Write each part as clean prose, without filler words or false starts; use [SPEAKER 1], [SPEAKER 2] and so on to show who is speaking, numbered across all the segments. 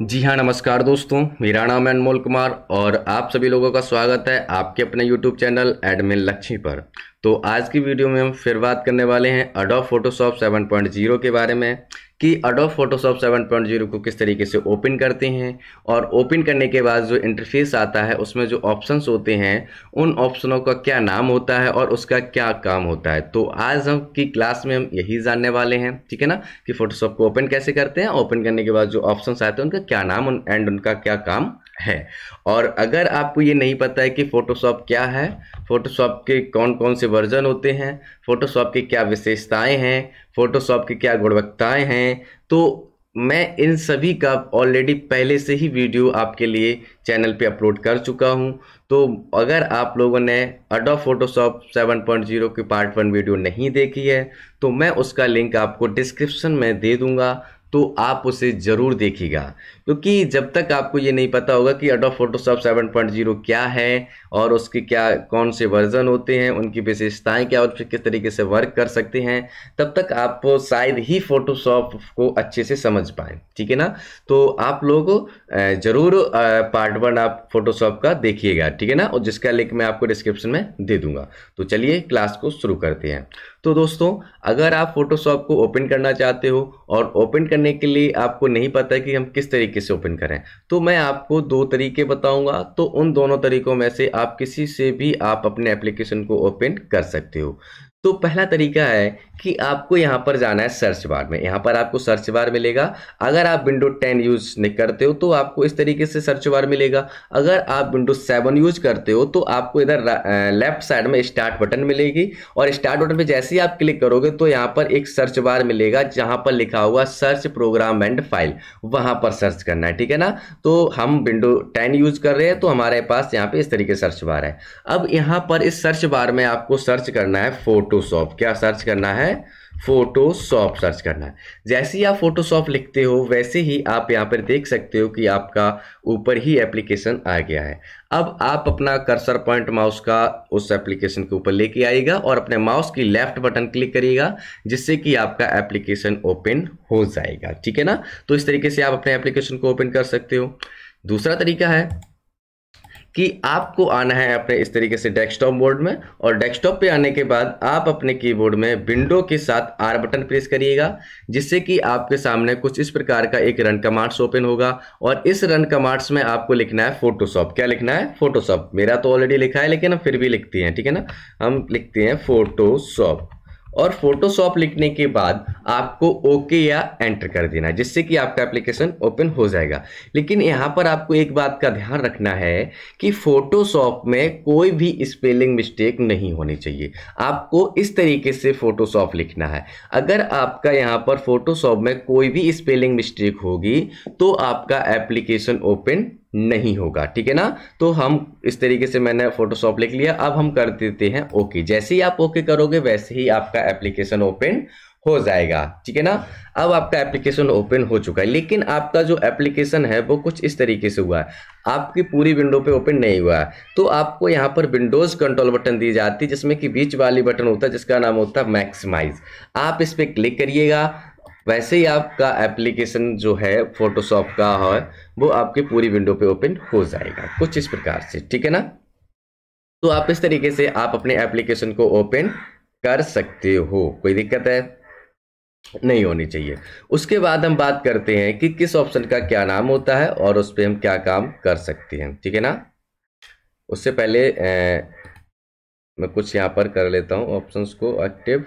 [SPEAKER 1] जी हाँ, नमस्कार दोस्तों। मेरा नाम है अनमोल कुमार और आप सभी लोगों का स्वागत है आपके अपने यूट्यूब चैनल एडमिन लक्ष्मी पर। तो आज की वीडियो में हम फिर बात करने वाले हैं एडोब फोटोशॉप 7.0 के बारे में कि एडोब फोटोशॉप 7.0 को किस तरीके से ओपन करते हैं और ओपन करने के बाद जो इंटरफेस आता है उसमें जो ऑप्शंस होते हैं उन ऑप्शनों का क्या नाम होता है और उसका क्या काम होता है। तो आज हम की क्लास में हम यही जानने वाले हैं, ठीक है ना, कि फोटोशॉप को ओपन कैसे करते हैं, ओपन करने के बाद जो ऑप्शंस आते हैं उनका क्या नाम एंड उनका क्या काम है। और अगर आपको ये नहीं पता है कि फोटोशॉप क्या है, फोटोशॉप के कौन कौन से वर्जन होते हैं, फोटोशॉप की क्या विशेषताएं हैं, फोटोशॉप की क्या गुणवत्ताएं हैं, तो मैं इन सभी का ऑलरेडी पहले से ही वीडियो आपके लिए चैनल पे अपलोड कर चुका हूं। तो अगर आप लोगों ने एडोब फोटोशॉप 7.0 की पार्ट 1 वीडियो नहीं देखी है तो मैं उसका लिंक आपको डिस्क्रिप्शन में दे दूंगा, तो आप उसे ज़रूर देखिएगा। क्योंकि जब तक आपको ये नहीं पता होगा कि एडोब फोटोशॉप 7.0 क्या है और उसके क्या कौन से वर्जन होते हैं, उनकी विशेषताएं क्या और फिर किस तरीके से वर्क कर सकते हैं, तब तक आप शायद ही फोटोशॉप को अच्छे से समझ पाएँ, ठीक है ना। तो आप लोग ज़रूर पार्ट 1 आप फोटोशॉप का देखिएगा, ठीक है ना, और जिसका लिंक मैं आपको डिस्क्रिप्शन में दे दूंगा। तो चलिए क्लास को शुरू करते हैं। तो दोस्तों, अगर आप फोटोशॉप को ओपन करना चाहते हो और ओपन करने के लिए आपको नहीं पता है कि हम किस तरीके से ओपन करें, तो मैं आपको 2 तरीके बताऊंगा। तो उन दोनों तरीकों में से आप किसी से भी आप अपने एप्लीकेशन को ओपन कर सकते हो। तो पहला तरीका है कि आपको यहाँ पर जाना है सर्च बार में। यहाँ पर आपको सर्च बार मिलेगा। अगर आप विंडो 10 यूज नहीं करते हो तो आपको इस तरीके से सर्च बार मिलेगा। अगर आप विंडो 7 यूज करते हो तो आपको इधर लेफ्ट साइड में स्टार्ट बटन मिलेगी और स्टार्ट बटन पे जैसे ही आप क्लिक करोगे तो यहाँ पर एक सर्च बार मिलेगा जहाँ पर लिखा हुआ सर्च प्रोग्राम एंड फाइल, वहाँ पर सर्च करना है, ठीक है ना। तो हम विंडो 10 यूज कर रहे हैं तो हमारे पास यहाँ पे इस तरीके से सर्च बार है। अब यहाँ पर इस सर्च बार में आपको सर्च करना है फोटोशॉप। क्या सर्च करना है? फोटोशॉप सर्च करना है। जैसे ही आप फोटोशॉप लिखते हो वैसे ही आप यहाँ पर देख सकते हो कि आपका ऊपर ही एप्लीकेशन आ गया है। अब आप अपना कर्सर पॉइंट माउस का उस एप्लीकेशन के ऊपर लेके आइएगा और अपने माउस की लेफ्ट बटन क्लिक करिएगा, जिससे कि आपका एप्लीकेशन ओपन हो जाएगा, ठीक है ना। तो इस तरीके से आप अपने एप्लीकेशन को ओपन कर सकते हो। दूसरा तरीका है कि आपको आना है अपने इस तरीके से डेस्कटॉप मोड में, और डेस्कटॉप पे आने के बाद आप अपने कीबोर्ड में विंडो के साथ आर बटन प्रेस करिएगा, जिससे कि आपके सामने कुछ इस प्रकार का एक रन कमांड्स ओपन होगा। और इस रन कमांड्स में आपको लिखना है फोटोशॉप। क्या लिखना है? फोटोशॉप। मेरा तो ऑलरेडी लिखा है लेकिन हम फिर भी लिखते हैं, ठीक है ना। हम लिखते हैं फोटोशॉप, और फोटोशॉप लिखने के बाद आपको ओके या एंटर कर देना है, जिससे कि आपका एप्लीकेशन ओपन हो जाएगा। लेकिन यहाँ पर आपको एक बात का ध्यान रखना है कि फोटोशॉप में कोई भी स्पेलिंग मिस्टेक नहीं होनी चाहिए। आपको इस तरीके से फोटोशॉप लिखना है। अगर आपका यहाँ पर फोटोशॉप में कोई भी स्पेलिंग मिस्टेक होगी तो आपका एप्लीकेशन ओपन नहीं होगा, ठीक है ना। तो हम इस तरीके से मैंने फोटोशॉप लिख लिया। अब हम कर देते हैं ओके। जैसे ही आप ओके करोगे वैसे ही आपका एप्लीकेशन ओपन हो जाएगा, ठीक है ना। अब आपका एप्लीकेशन ओपन हो चुका है, लेकिन आपका जो एप्लीकेशन है वो कुछ इस तरीके से हुआ है, आपकी पूरी विंडो पे ओपन नहीं हुआ है। तो आपको यहाँ पर विंडोज कंट्रोल बटन दी जाती है, जिसमें कि बीच वाली बटन होता है जिसका नाम होता है मैक्सिमाइज। आप इस पर क्लिक करिएगा, वैसे ही आपका एप्लीकेशन जो है फोटोशॉप का है वो आपकी पूरी विंडो पे ओपन हो जाएगा, कुछ इस प्रकार से, ठीक है ना। तो आप इस तरीके से आप अपने एप्लीकेशन को ओपन कर सकते हो, कोई दिक्कत है नहीं होनी चाहिए। उसके बाद हम बात करते हैं कि किस ऑप्शन का क्या नाम होता है और उस पर हम क्या काम कर सकते हैं, ठीक है ना। उससे पहले मैं कुछ यहाँ पर कर लेता हूँ ऑप्शंस को एक्टिव।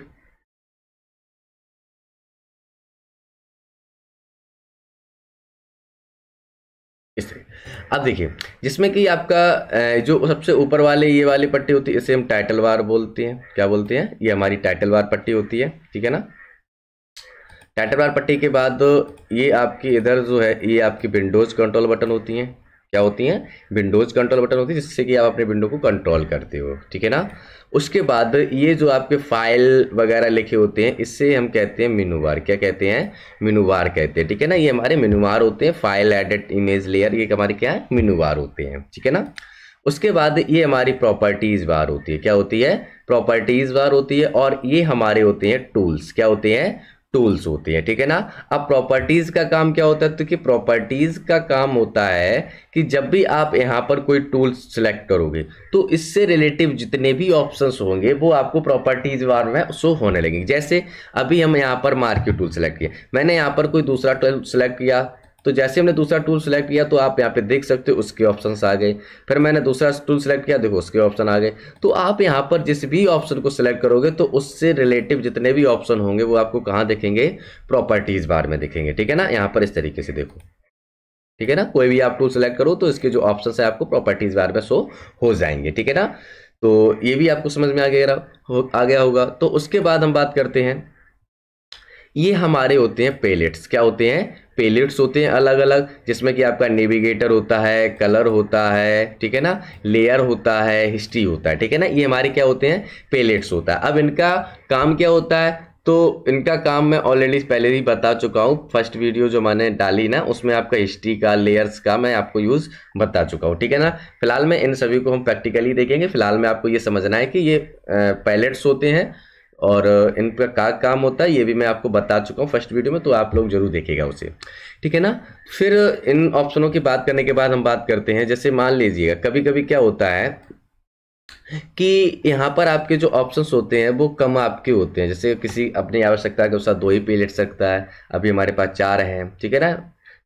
[SPEAKER 1] अब देखिए, जिसमें कि आपका जो सबसे ऊपर वाले ये वाली पट्टी होती है इसे हम टाइटल बार बोलते हैं। क्या बोलते हैं? ये हमारी टाइटल बार पट्टी होती है, ठीक है ना। टाइटल बार पट्टी के बाद ये आपकी इधर जो है ये आपकी विंडोज कंट्रोल बटन होती हैं। क्या होती हैं? विंडोज कंट्रोल बटन होती है, जिससे कि आप अपने विंडो को कंट्रोल करते हो, ठीक है ना। उसके बाद ये जो आपके फाइल वगैरह लिखे होते हैं इससे हम कहते हैं मेनू बार। क्या कहते हैं? मेनू बार कहते हैं, ठीक है ना। ये हमारे मेनू बार होते हैं। फाइल, एडिट, इमेज लेयर, ये हमारे क्या है? मेनू बार होते हैं, ठीक है ना। उसके बाद ये हमारी प्रॉपर्टीज बार होती है। क्या होती है? प्रॉपर्टीज बार होती है। और ये हमारे होते हैं टूल्स। क्या होते हैं? टूल्स होती है, ठीक है ना। अब प्रॉपर्टीज का काम क्या होता है, तो कि प्रॉपर्टीज का काम होता है कि जब भी आप यहाँ पर कोई टूल सेलेक्ट करोगे तो इससे रिलेटिव जितने भी ऑप्शंस होंगे वो आपको प्रॉपर्टीज बार में शो होने लगेंगे। जैसे अभी हम यहाँ पर मार्केट टूल सेलेक्ट किया, मैंने यहाँ पर कोई दूसरा टूल सेलेक्ट किया, तो जैसे हमने दूसरा टूल सेलेक्ट किया तो आप यहाँ पे देख सकते हो उसके ऑप्शंस आ गए। फिर मैंने दूसरा टूल सेलेक्ट किया, देखो उसके ऑप्शन आ गए। तो आप यहाँ पर जिस भी ऑप्शन को सिलेक्ट करोगे तो उससे रिलेटिव जितने भी ऑप्शन होंगे वो आपको कहाँ दिखेंगे, प्रॉपर्टीज बार में दिखेंगे, ठीक है ना। यहाँ पर इस तरीके से देखो, ठीक है ना। कोई भी आप टूल सेलेक्ट करो तो इसके जो ऑप्शन है आपको प्रॉपर्टीज बार में शो हो जाएंगे, ठीक है ना। तो ये भी आपको समझ में आ गया होगा। तो उसके बाद हम बात करते हैं, ये हमारे होते हैं पैलेट्स। क्या होते हैं, पैलेट्स होते हैं अलग अलग, जिसमें कि आपका नेविगेटर होता है, कलर होता है, ठीक है ना, लेयर होता है, हिस्ट्री होता है, ठीक है ना। ये हमारे क्या होते हैं, पैलेट्स होता है। अब इनका काम क्या होता है, तो इनका काम मैं ऑलरेडी पहले ही बता चुका हूँ, फर्स्ट वीडियो जो मैंने डाली ना उसमें आपका हिस्ट्री का, लेयर्स का मैं आपको यूज बता चुका हूँ, ठीक है ना। फिलहाल में इन सभी को हम प्रैक्टिकली देखेंगे। फिलहाल में आपको ये समझना है कि ये पैलेट्स होते हैं और इन पर क्या काम होता है ये भी मैं आपको बता चुका हूँ फर्स्ट वीडियो में, तो आप लोग जरूर देखेगा उसे, ठीक है ना। फिर इन ऑप्शनों की बात करने के बाद हम बात करते हैं, जैसे मान लीजिएगा कभी कभी क्या होता है कि यहाँ पर आपके जो ऑप्शंस होते हैं वो कम आपके होते हैं। जैसे किसी अपनी आवश्यकता के अनुसार 2 ही पे ले सकता है, अभी हमारे पास 4 हैं, ठीक है ना।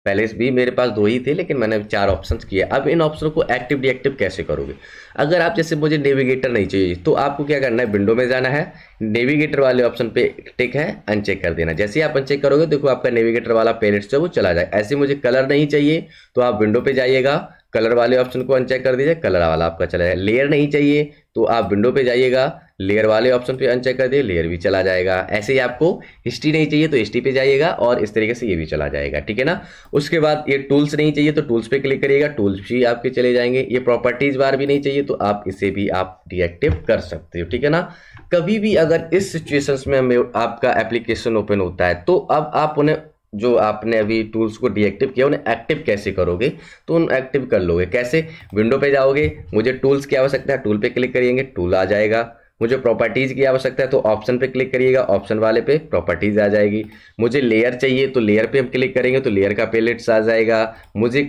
[SPEAKER 1] पहले भी मेरे पास 2 ही थे लेकिन मैंने 4 ऑप्शंस किए। अब इन ऑप्शनों को एक्टिव डीएक्टिव कैसे करोगे, अगर आप जैसे मुझे नेविगेटर नहीं चाहिए तो आपको क्या करना है, विंडो में जाना है, नेविगेटर वाले ऑप्शन पे टिक है, अनचेक कर देना। जैसे ही आप अनचेक करोगे देखो आपका नेविगेटर वाला पैलेट जो वो चला जाए। ऐसे मुझे कलर नहीं चाहिए तो आप विंडो पे जाइएगा, कलर वाले ऑप्शन को अनचेक कर दीजिए, कलर वाला आपका चला जाएगा। लेयर नहीं चाहिए तो आप विंडो पे जाइएगा, लेयर वाले ऑप्शन पे अनचेक कर दिए, लेयर भी चला जाएगा। ऐसे ही आपको हिस्ट्री नहीं चाहिए तो हिस्ट्री पे जाइएगा और इस तरीके से ये भी चला जाएगा, ठीक है ना। उसके बाद ये टूल्स नहीं चाहिए तो टूल्स पे क्लिक करिएगा, टूल्स भी आपके चले जाएंगे। ये प्रॉपर्टीज बार भी नहीं चाहिए तो आप इसे भी आप डीएक्टिव कर सकते हो, ठीक है ना। कभी भी अगर इस सिचुएशंस में आपका एप्लीकेशन ओपन होता है तो अब आप उन्हें, जो आपने अभी टूल्स को डीएक्टिव किया उन्हें एक्टिव कैसे करोगे, तो उन एक्टिव कर लोगे कैसे, विंडो पे जाओगे, मुझे टूल्स की आवश्यकता है, टूल पे क्लिक करिएंगे, टूल आ जाएगा। मुझे प्रॉपर्टीज की आवश्यकता है तो ऑप्शन पे क्लिक करिएगा, ऑप्शन वाले पे प्रॉपर्टीज आ जाएगी। मुझे लेयर चाहिए तो लेयर पे हम क्लिक करेंगे तो लेयर का पैलेट्स आ जाएगा। मुझे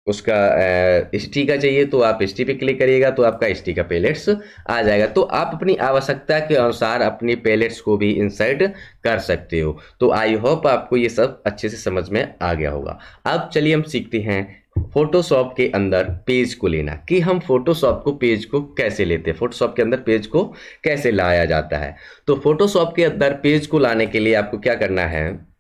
[SPEAKER 1] उसका हिस्ट्री का चाहिए तो आप हिस्ट्री पे क्लिक करिएगा तो आपका हिस्ट्री का पैलेट्स आ जाएगा। तो आप अपनी आवश्यकता के अनुसार अपनी पैलेट्स को भी इंसर्ट कर सकते हो। तो आई होप आपको ये सब अच्छे से समझ में आ गया होगा। अब चलिए हम सीखते हैं फोटोशॉप के अंदर पेज को लेना, कि हम फोटोशॉप को पेज को कैसे लेते हैं, फोटोशॉप के अंदर पेज को कैसे लाया जाता है। तो फोटोशॉप के अंदर पेज को लाने के लिए आपको क्या करना है,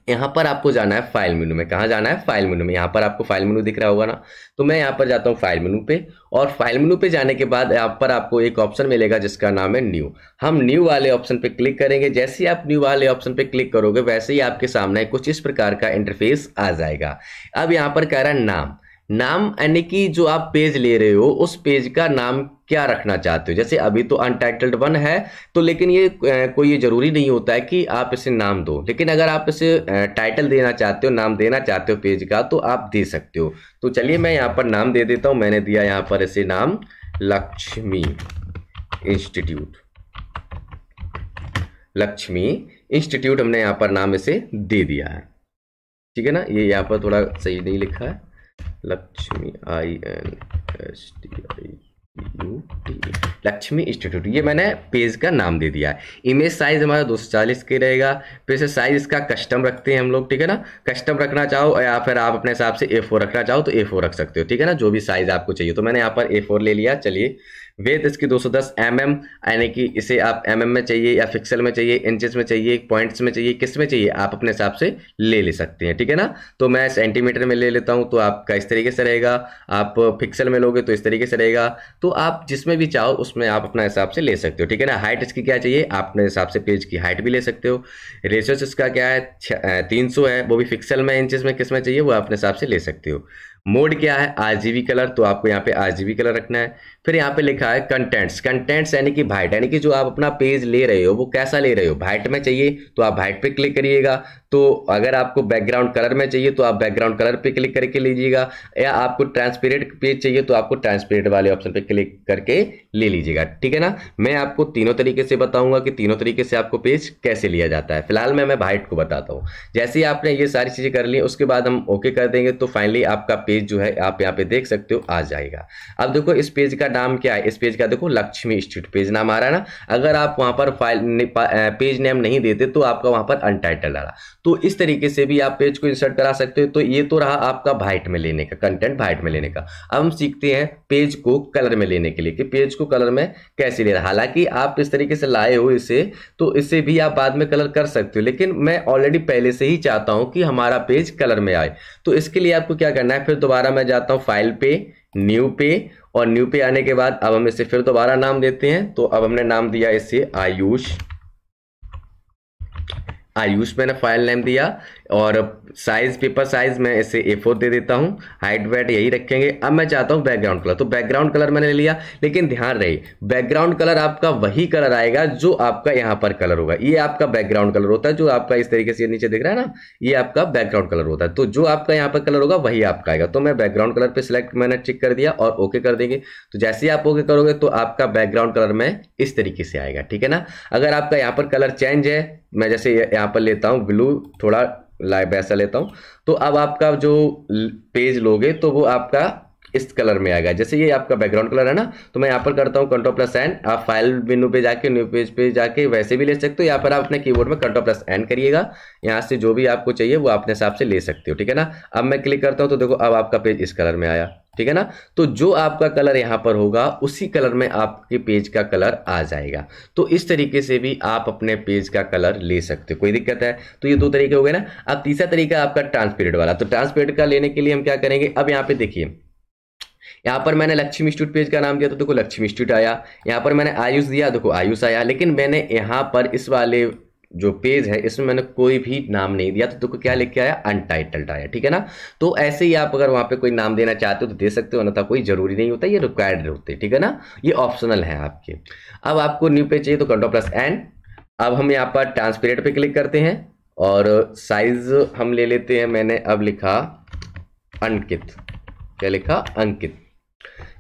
[SPEAKER 1] यहाँ पर आपको जाना है फाइल मेनू में। कहाँ जाना है, फाइल मेनू में। यहाँ पर आपको फाइल मेनू दिख रहा होगा ना, तो मैं यहाँ पर जाता हूँ फाइल मेनू पे, और फाइल मेनू पे जाने के बाद यहाँ पर आपको एक ऑप्शन मिलेगा जिसका नाम है न्यू। हम न्यू वाले ऑप्शन पे क्लिक करेंगे। जैसे ही आप न्यू वाले ऑप्शन पे क्लिक करोगे वैसे ही आपके सामने कुछ इस प्रकार का इंटरफेस आ जाएगा। अब यहाँ पर कह रहा है नाम, नाम यानी कि जो आप पेज ले रहे हो उस पेज का नाम क्या रखना चाहते हो। जैसे अभी तो अनटाइटल्ड 1 है, तो लेकिन ये कोई ये जरूरी नहीं होता है कि आप इसे नाम दो, लेकिन अगर आप इसे टाइटल देना चाहते हो, नाम देना चाहते हो पेज का, तो आप दे सकते हो। तो चलिए मैं यहाँ पर नाम दे देता हूँ। मैंने दिया यहाँ पर इसे नाम लक्ष्मी इंस्टीट्यूट, लक्ष्मी इंस्टीट्यूट हमने यहाँ पर नाम इसे दे दिया है, ठीक है ना। ये यहाँ पर थोड़ा सही नहीं लिखा है, लक्ष्मी INSTIUT, लक्ष्मी इंस्टीट्यूट, ये मैंने पेज का नाम दे दिया है। इमेज साइज हमारा 240 के रहेगा। फिर से साइज इसका कस्टम रखते हैं हम लोग, ठीक है ना। कस्टम रखना चाहो या फिर आप अपने हिसाब से A4 रखना चाहो तो A4 रख सकते हो, ठीक है ना, जो भी साइज आपको चाहिए। तो मैंने यहाँ पर A4 ले लिया। चलिए वेथ इसकी 210 mm, यानी कि इसे आप mm में चाहिए या पिक्सल में चाहिए, इंचेस में चाहिए, पॉइंट्स में चाहिए, किस में चाहिए आप अपने हिसाब से ले सकते हैं, ठीक है ना। तो मैं सेंटीमीटर में ले लेता हूं, तो आपका इस तरीके से रहेगा। आप पिक्सल में लोगे तो इस तरीके से रहेगा। तो आप जिसमें भी चाहो उसमें आप अपना हिसाब से ले सकते हो, ठीक है ना। हाइट इसकी क्या चाहिए, आप अपने हिसाब से पेज की हाइट भी ले सकते हो। रेशियो इसका क्या है, 300 है, वो भी पिक्सल में, इंचेस में, किस में चाहिए वो अपने हिसाब से ले सकते हो। मोड क्या है, RGB कलर, तो आपको यहाँ पे RGB कलर रखना है। फिर यहाँ पे लिखा है कंटेंट्स, कंटेंट्स यानी कि वाइट, यानी कि जो आप अपना पेज ले रहे हो वो कैसा ले रहे हो, वाइट में चाहिए तो आप वाइट पे क्लिक करिएगा। तो अगर आपको बैकग्राउंड कलर में चाहिए तो आप बैकग्राउंड कलर पे क्लिक करके लीजिएगा, या आपको ट्रांसपेरेंट पेज चाहिए तो आपको ट्रांसपेरेंट वाले ऑप्शन पे क्लिक करके ले लीजिएगा, ठीक है ना। मैं आपको तीनों तरीके से बताऊंगा कि तीनों तरीके से आपको पेज कैसे लिया जाता है। फिलहाल मैं व्हाइट को बताता हूँ। जैसे ही आपने ये सारी चीजें कर ली उसके बाद हम ओके कर देंगे तो फाइनली आपका पेज जो है आप यहाँ पे देख सकते हो आ जाएगा। अब देखो इस पेज का नाम क्या है, इस पेज का देखो लक्ष्मी स्ट्रीट पेज नाम आ रहा है ना। अगर आप वहां पर पेज नेम नहीं देते तो आपका वहां पर अनटाइटल्ड आ रहा। तो इस तरीके से भी आप पेज को इंसर्ट करा सकते हो। तो ये तो रहा आपका व्हाइट में लेने का, कंटेंट व्हाइट में लेने का। अब हम सीखते हैं पेज को कलर में लेने के लिए कि पेज को कलर में कैसे ले रहा। हालांकि आप इस तरीके से लाए हो इसे, तो इससे भी आप बाद में कलर कर सकते हो, लेकिन मैं ऑलरेडी पहले से ही चाहता हूं कि हमारा पेज कलर में आए। तो इसके लिए आपको क्या करना है, फिर दोबारा मैं जाता हूं फाइल पे, न्यू पे, और न्यू पे आने के बाद अब हम इसे फिर दोबारा नाम देते हैं। तो अब हमने नाम दिया इसे आयुष मैंने फाइल नेम दिया, और साइज, पेपर साइज मैं इसे A4 दे देता हूं, हाइट वेट यही रखेंगे। अब मैं चाहता हूं बैकग्राउंड कलर, तो बैकग्राउंड कलर मैंने ले लिया, लेकिन ध्यान रहे बैकग्राउंड कलर आपका वही कलर आएगा जो आपका यहां पर कलर होगा। ये आपका बैकग्राउंड कलर होता है जो आपका इस तरीके से नीचे दिख रहा है ना, ये आपका बैकग्राउंड कलर होता है। तो जो आपका यहाँ पर कलर होगा वही आपका आएगा। तो मैं बैकग्राउंड कलर पे सिलेक्ट मैंने टिक कर दिया और ओके कर देंगे। तो जैसे ही आप ओके करोगे तो आपका बैकग्राउंड कलर में इस तरीके से आएगा, ठीक है ना। अगर आपका यहाँ पर कलर चेंज है, मैं जैसे यहाँ पर लेता हूँ ब्लू, थोड़ा लाइट वैसा लेता हूं, तो अब आपका जो पेज लोगे तो वो आपका इस कलर में आएगा। जैसे ये आपका बैकग्राउंड कलर है ना, तो मैं यहाँ पर करता हूँ Ctrl+N। आप फाइल मेनू पे जाके न्यू पेज पे जाके वैसे भी ले सकते हो, यहाँ पर आप अपने कीबोर्ड में Ctrl+N करिएगा। यहाँ से जो भी आपको चाहिए वो अपने हिसाब से ले सकते हो, ठीक है ना। अब मैं क्लिक करता हूँ तो देखो अब आपका पेज इस कलर में आया, ठीक है ना। तो जो आपका कलर यहाँ पर होगा उसी कलर में आपके पेज का कलर आ जाएगा। तो इस तरीके से भी आप अपने पेज का कलर ले सकते हो, कोई दिक्कत है। तो ये दो तरीके हो गए ना। अब तीसरा तरीका आपका ट्रांसपेरेंट वाला। तो ट्रांसपेरेंट का लेने के लिए हम क्या करेंगे, अब यहाँ पे देखिए, यहाँ पर मैंने लक्ष्मी स्ट्रीट पेज का नाम दिया तो देखो लक्ष्मी स्ट्रीट आया। यहाँ पर मैंने आयुष दिया, देखो आयुष आया। लेकिन मैंने यहाँ पर इस वाले जो पेज है इसमें मैंने कोई भी नाम नहीं दिया, तो देखो क्या लिख के आया, अनटाइटल्ड आया, ठीक है ना। तो ऐसे ही आप अगर वहां पे कोई नाम देना चाहते हो तो दे सकते हो, अन्यथा कोई जरूरी नहीं होता, ये रिक्वायर्ड होते हैं, ठीक है ना, ये ऑप्शनल है आपके। अब आपको न्यू पेज चाहिए तो Ctrl+N। अब हम यहाँ पर ट्रांसपेरेंट पे क्लिक करते हैं और साइज हम ले लेते हैं। मैंने अब लिखा अंकित, क्या लिखा, अंकित।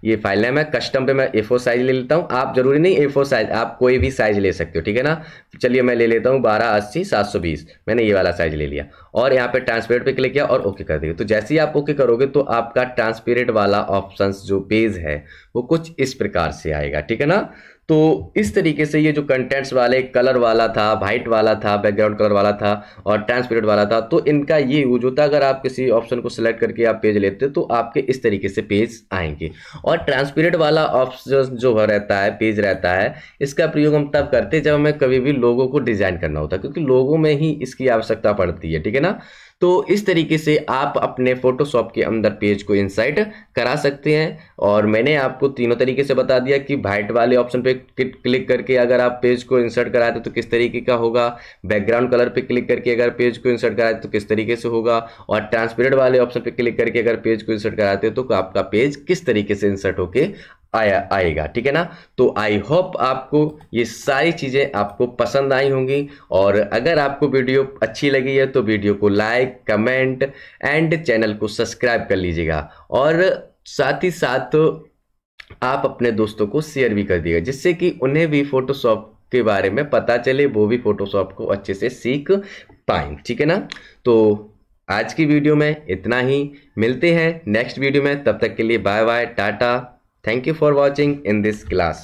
[SPEAKER 1] ये फाइल नेम है। कस्टम पे मैं A4 साइज ले लेता हूं। आप जरूरी नहीं A4 साइज, आप कोई भी साइज ले सकते हो, ठीक है ना। चलिए मैं ले लेता हूं 1280/720, मैंने ये वाला साइज ले लिया और यहाँ पे ट्रांसपेरेंट पे क्लिक किया और ओके कर दिया। तो जैसे ही आप ओके करोगे तो आपका ट्रांसपेरेंट वाला ऑप्शंस जो पेज है वो कुछ इस प्रकार से आएगा, ठीक है ना। तो इस तरीके से ये जो कंटेंट्स वाले, कलर वाला था, वाइट वाला था, बैकग्राउंड कलर वाला था और ट्रांसपेरेंट वाला था, तो इनका ये यूज होता है। अगर आप किसी ऑप्शन को सिलेक्ट करके आप पेज लेते तो आपके इस तरीके से पेज आएंगे। और ट्रांसपेरेंट वाला ऑप्शन जो रहता है, पेज रहता है, इसका प्रयोग हम तब करते हैं जब हमें कभी भी लोगों को डिजाइन करना होता है, क्योंकि लोगों में ही इसकी आवश्यकता पड़ती है, ठीक है ना। तो इस तरीके से आप अपने फोटोशॉप के अंदर पेज को इंसर्ट करा सकते हैं। और मैंने आपको तीनों तरीके से बता दिया कि वाइट वाले ऑप्शन पे क्लिक करके अगर आप पेज को इंसर्ट कराते तो किस तरीके का होगा, बैकग्राउंड कलर पे क्लिक करके अगर पेज को इंसर्ट कराते तो किस तरीके से होगा, और ट्रांसपेरेंट वाले ऑप्शन पे क्लिक करके अगर पेज को इंसर्ट कराते तो आपका पेज किस तरीके से इंसर्ट होके आएगा, ठीक है ना। तो आई होप आपको ये सारी चीजें आपको पसंद आई होंगी। और अगर आपको वीडियो अच्छी लगी है तो वीडियो को लाइक, कमेंट एंड चैनल को सब्सक्राइब कर लीजिएगा। और साथ ही साथ आप अपने दोस्तों को शेयर भी कर दीजिएगा, जिससे कि उन्हें भी फोटोशॉप के बारे में पता चले, वो भी फोटोशॉप को अच्छे से सीख पाएं, ठीक है ना। तो आज की वीडियो में इतना ही, मिलते हैं नेक्स्ट वीडियो में, तब तक के लिए bye bye, tata. Thank you for watching in this class.